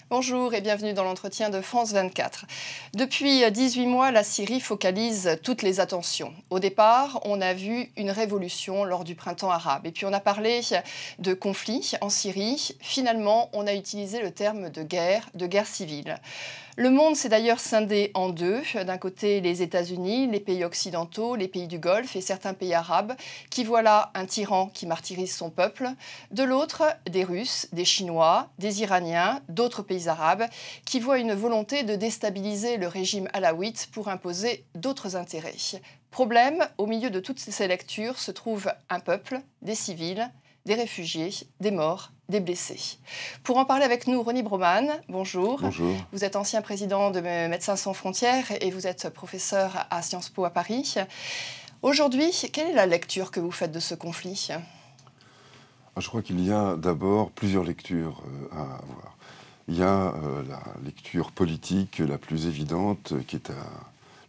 Bonjour et bienvenue dans l'entretien de France 24. Depuis 18 mois, la Syrie focalise toutes les attentions. Au départ, on a vu une révolution lors du printemps arabe. Et puis on a parlé de conflit en Syrie. Finalement, on a utilisé le terme de guerre civile. Le monde s'est d'ailleurs scindé en deux. D'un côté, les États-Unis, les pays occidentaux, les pays du Golfe et certains pays arabes qui voient là un tyran qui martyrise son peuple. De l'autre, des Russes, des Chinois, des Iraniens, d'autres pays arabes qui voient une volonté de déstabiliser le régime alaouite pour imposer d'autres intérêts. Problème, au milieu de toutes ces lectures se trouve un peuple, des civils, des réfugiés, des morts, des blessés. Pour en parler avec nous, Ronnie Broman, bonjour. Bonjour. Vous êtes ancien président de Médecins sans frontières et vous êtes professeur à Sciences Po à Paris. Aujourd'hui, quelle est la lecture que vous faites de ce conflit ? Je crois qu'il y a d'abord plusieurs lectures à avoir. Il y a la lecture politique la plus évidente qui est à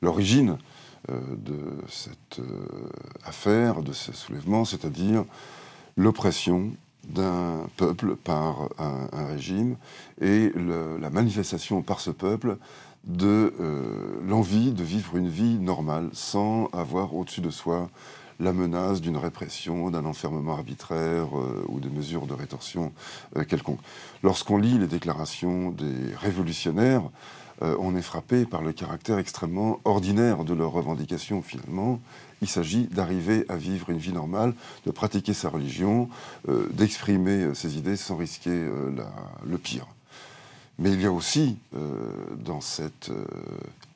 l'origine de cette affaire, de ce soulèvement, c'est-à-dire l'oppression d'un peuple par un régime et la manifestation par ce peuple de l'envie de vivre une vie normale sans avoir au-dessus de soi la menace d'une répression, d'un enfermement arbitraire ou de mesures de rétorsion quelconque. Lorsqu'on lit les déclarations des révolutionnaires, on est frappé par le caractère extrêmement ordinaire de leurs revendications finalement. Il s'agit d'arriver à vivre une vie normale, de pratiquer sa religion, d'exprimer ses idées sans risquer le pire. Mais il y a aussi dans cette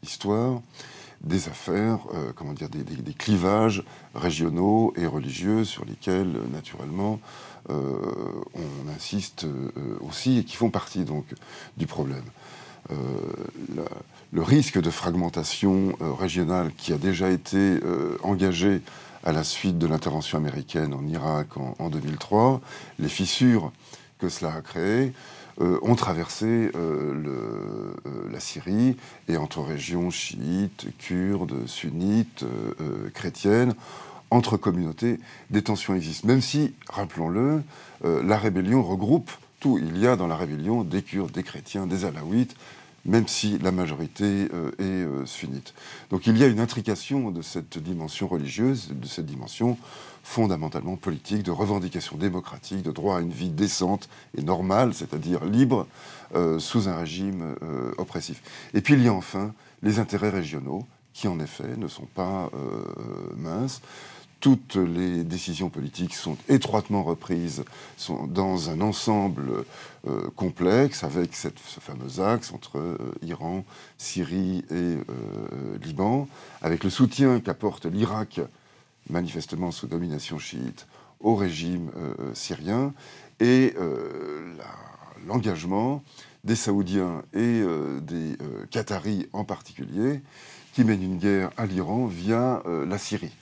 histoire des affaires, des clivages régionaux et religieux sur lesquels naturellement on insiste aussi et qui font partie donc du problème. Le risque de fragmentation régionale qui a déjà été engagé à la suite de l'intervention américaine en Irak en 2003, les fissures que cela a créées ont traversé la Syrie et entre régions chiites, kurdes, sunnites, chrétiennes, entre communautés, des tensions existent. Même si, rappelons-le, la rébellion regroupe tout. Il y a dans la rébellion des Kurdes, des chrétiens, des alaouites, même si la majorité est sunnite. Donc il y a une intrication de cette dimension religieuse, de cette dimension fondamentalement politique, de revendication démocratique, de droit à une vie décente et normale, c'est-à-dire libre, sous un régime oppressif. Et puis il y a enfin les intérêts régionaux, qui en effet ne sont pas minces. Toutes les décisions politiques sont étroitement reprises, sont dans un ensemble complexe, avec ce fameux axe entre Iran, Syrie et Liban, avec le soutien qu'apporte l'Irak, manifestement sous domination chiite, au régime syrien, et l'engagement des Saoudiens et des Qataris en particulier, qui mènent une guerre à l'Iran via la Syrie.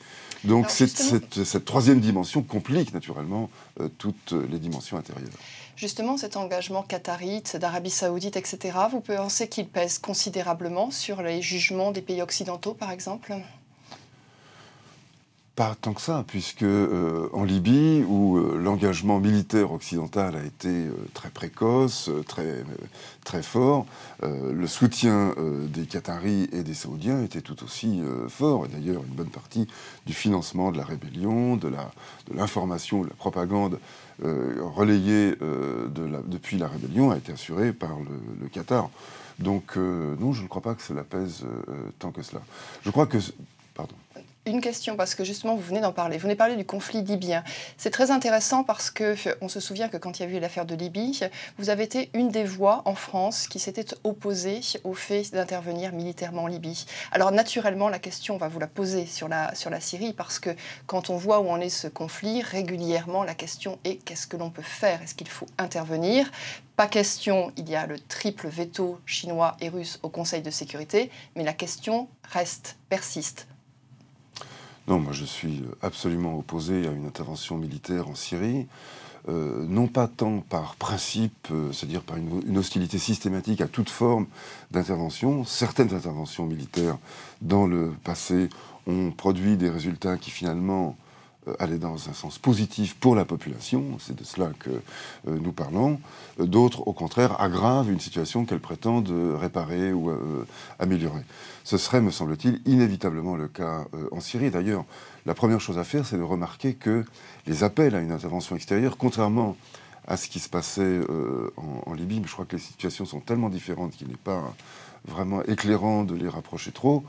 Donc cette troisième dimension complique naturellement toutes les dimensions intérieures. Justement, cet engagement qatarite, d'Arabie Saoudite, etc., vous pensez qu'il pèse considérablement sur les jugements des pays occidentaux, par exemple ? Pas tant que ça, puisque en Libye, où l'engagement militaire occidental a été très précoce, très fort, le soutien des Qataris et des Saoudiens était tout aussi fort. Et d'ailleurs, une bonne partie du financement de la rébellion, de l'information, de la propagande relayée depuis la rébellion a été assurée par le Qatar. Donc non, je ne crois pas que cela pèse tant que cela. Je crois que... Pardon. Une question, parce que justement, vous venez d'en parler. Vous venez parler du conflit libyen. C'est très intéressant parce qu'on se souvient que quand il y a eu l'affaire de Libye, vous avez été une des voix en France qui s'était opposée au fait d'intervenir militairement en Libye. Alors naturellement, la question, on va vous la poser sur la Syrie, parce que quand on voit où en est ce conflit, régulièrement, la question est qu'est-ce que l'on peut faire ? Est-ce qu'il faut intervenir ? Pas question, il y a le triple veto chinois et russe au Conseil de sécurité, mais la question persiste. Non, moi je suis absolument opposé à une intervention militaire en Syrie, non pas tant par principe, c'est-à-dire par une hostilité systématique à toute forme d'intervention. Certaines interventions militaires dans le passé ont produit des résultats qui finalement aller dans un sens positif pour la population, c'est de cela que nous parlons. D'autres, au contraire, aggravent une situation qu'elles prétendent réparer ou améliorer. Ce serait, me semble-t-il, inévitablement le cas en Syrie. D'ailleurs, la première chose à faire, c'est de remarquer que les appels à une intervention extérieure, contrairement à ce qui se passait en Libye, mais je crois que les situations sont tellement différentes qu'il n'est pas vraiment éclairant de les rapprocher trop,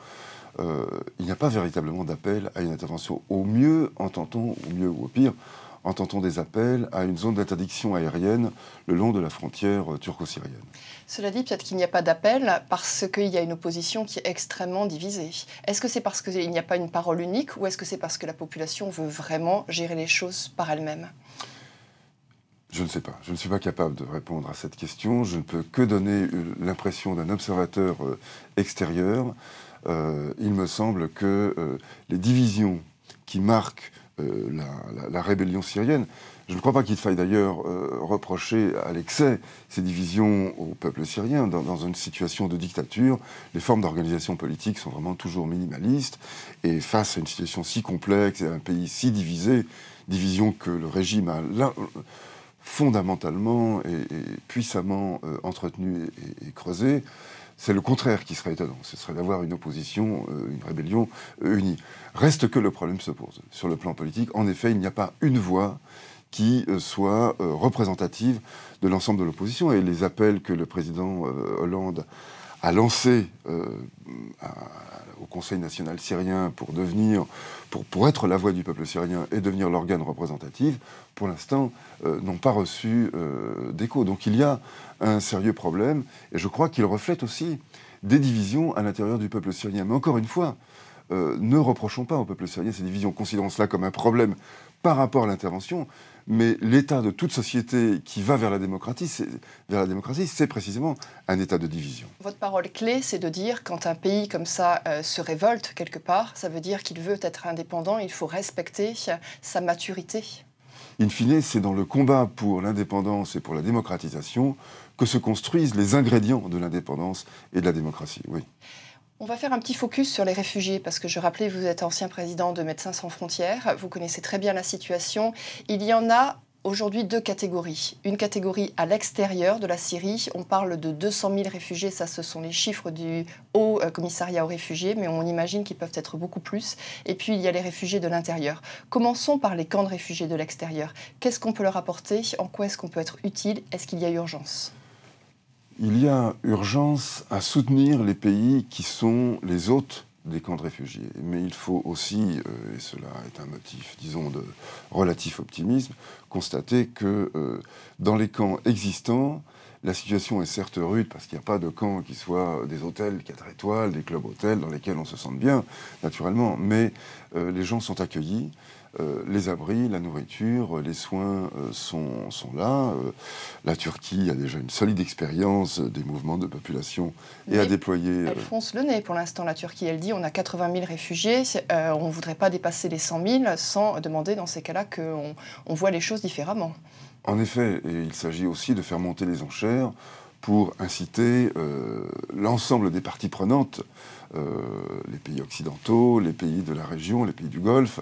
il n'y a pas véritablement d'appel à une intervention. Au mieux, entend-on, au mieux ou au pire, entend-on des appels à une zone d'interdiction aérienne le long de la frontière turco-syrienne. Cela dit, peut-être qu'il n'y a pas d'appel parce qu'il y a une opposition qui est extrêmement divisée. Est-ce que c'est parce qu'il n'y a pas une parole unique ou est-ce que c'est parce que la population veut vraiment gérer les choses par elle-même ? Je ne sais pas. Je ne suis pas capable de répondre à cette question. Je ne peux que donner l'impression d'un observateur extérieur. Il me semble que les divisions qui marquent la rébellion syrienne, je ne crois pas qu'il faille d'ailleurs reprocher à l'excès ces divisions au peuple syrien. Dans une situation de dictature, les formes d'organisation politique sont vraiment toujours minimalistes. Et face à une situation si complexe et à un pays si divisé, division que le régime a fondamentalement et puissamment entretenu et creusé, c'est le contraire qui serait étonnant. Ce serait d'avoir une opposition, une rébellion unie. Reste que le problème se pose. Sur le plan politique, en effet, il n'y a pas une voix qui soit représentative de l'ensemble de l'opposition. Et les appels que le président Hollande a lancés au Conseil national syrien pour être la voix du peuple syrien et devenir l'organe représentatif, pour l'instant, n'ont pas reçu d'écho. Donc il y a un sérieux problème, et je crois qu'il reflète aussi des divisions à l'intérieur du peuple syrien. Mais encore une fois, ne reprochons pas au peuple syrien ces divisions, considérons cela comme un problème par rapport à l'intervention, mais l'état de toute société qui va vers la démocratie, c'est précisément un état de division. Votre parole clé, c'est de dire quand un pays comme ça se révolte quelque part, ça veut dire qu'il veut être indépendant, il faut respecter sa maturité. In fine, c'est dans le combat pour l'indépendance et pour la démocratisation que se construisent les ingrédients de l'indépendance et de la démocratie, oui. On va faire un petit focus sur les réfugiés, parce que je rappelais, vous êtes ancien président de Médecins sans frontières, vous connaissez très bien la situation. Il y en a aujourd'hui deux catégories. Une catégorie à l'extérieur de la Syrie, on parle de 200 000 réfugiés, ça ce sont les chiffres du Haut Commissariat aux réfugiés, mais on imagine qu'ils peuvent être beaucoup plus. Et puis il y a les réfugiés de l'intérieur. Commençons par les camps de réfugiés de l'extérieur. Qu'est-ce qu'on peut leur apporter? En quoi est-ce qu'on peut être utile? Est-ce qu'il y a urgence? Il y a urgence à soutenir les pays qui sont les hôtes des camps de réfugiés. Mais il faut aussi, et cela est un motif, disons, de relatif optimisme, constater que dans les camps existants, la situation est certes rude, parce qu'il n'y a pas de camps qui soient des hôtels 4 étoiles, des clubs hôtels dans lesquels on se sente bien, naturellement, mais les gens sont accueillis. Les abris, la nourriture, les soins sont là. La Turquie a déjà une solide expérience des mouvements de population et a déployé... Elle fonce le nez pour l'instant, la Turquie. Elle dit on a 80 000 réfugiés, on ne voudrait pas dépasser les 100 000 sans demander dans ces cas-là qu'on voit les choses différemment. En effet, et il s'agit aussi de faire monter les enchères pour inciter l'ensemble des parties prenantes, les pays occidentaux, les pays de la région, les pays du Golfe,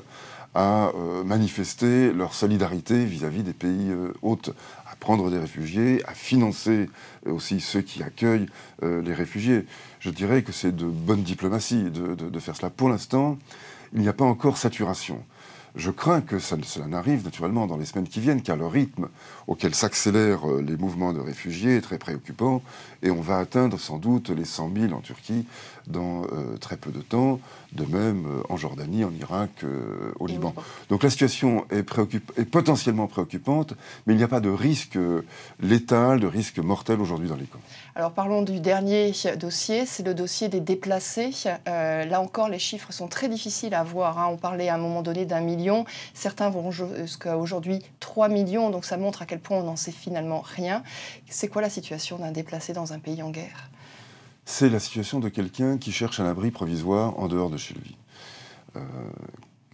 à manifester leur solidarité vis-à-vis des pays hôtes, à prendre des réfugiés, à financer aussi ceux qui accueillent les réfugiés. Je dirais que c'est de bonne diplomatie de faire cela. Pour l'instant, il n'y a pas encore saturation. Je crains que cela n'arrive naturellement dans les semaines qui viennent, car le rythme auquel s'accélèrent les mouvements de réfugiés est très préoccupant, et on va atteindre sans doute les 100 000 en Turquie dans très peu de temps, de même en Jordanie, en Irak, au Liban. Donc la situation est potentiellement préoccupante, mais il n'y a pas de risque létal, de risque mortel aujourd'hui dans les camps. Alors parlons du dernier dossier, c'est le dossier des déplacés. Là encore, les chiffres sont très difficiles à voir, hein. On parlait à un moment donné d'1 million, certains vont jusqu'à aujourd'hui 3 millions, donc ça montre à quel point on n'en sait finalement rien. C'est quoi la situation d'un déplacé dans un pays en guerre? C'est la situation de quelqu'un qui cherche un abri provisoire en dehors de chez lui.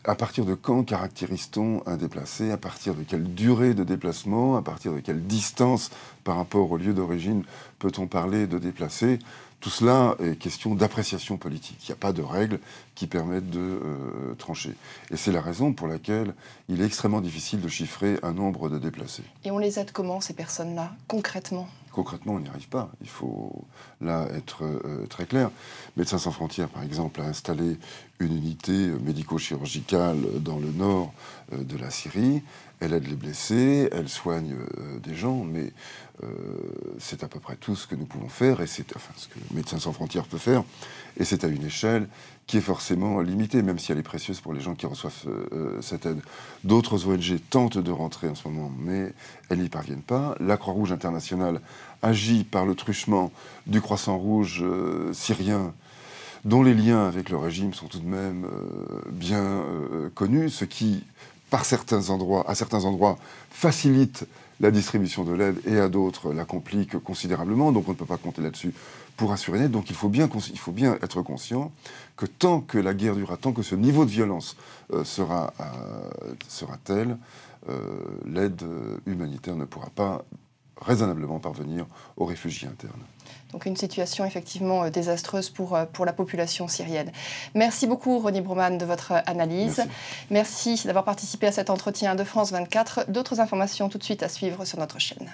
À partir de quand caractérise-t-on un déplacé? À partir de quelle durée de déplacement? À partir de quelle distance par rapport au lieu d'origine peut-on parler de déplacé? Tout cela est question d'appréciation politique. Il n'y a pas de règles qui permettent de trancher. Et c'est la raison pour laquelle il est extrêmement difficile de chiffrer un nombre de déplacés. Et on les aide comment, ces personnes-là, concrètement ? Concrètement, on n'y arrive pas. Il faut là être très clair. Médecins sans frontières, par exemple, a installé une unité médico-chirurgicale dans le nord de la Syrie. Elle aide les blessés, elle soigne des gens, mais c'est à peu près tout ce que nous pouvons faire, et c'est ce que Médecins sans frontières peut faire, et c'est à une échelle qui est forcément limitée, même si elle est précieuse pour les gens qui reçoivent cette aide. D'autres ONG tentent de rentrer en ce moment, mais elles n'y parviennent pas. La Croix-Rouge internationale agit par le truchement du Croissant Rouge syrien, dont les liens avec le régime sont tout de même bien connus, ce qui, à certains endroits, facilite la distribution de l'aide et à d'autres la complique considérablement. Donc on ne peut pas compter là-dessus pour assurer l'aide. Donc il faut bien être conscient que tant que la guerre durera, tant que ce niveau de violence sera tel, l'aide humanitaire ne pourra pas raisonnablement parvenir aux réfugiés internes. Donc une situation effectivement désastreuse pour la population syrienne. Merci beaucoup Ronnie Broman de votre analyse. Merci d'avoir participé à cet entretien de France 24. D'autres informations tout de suite à suivre sur notre chaîne.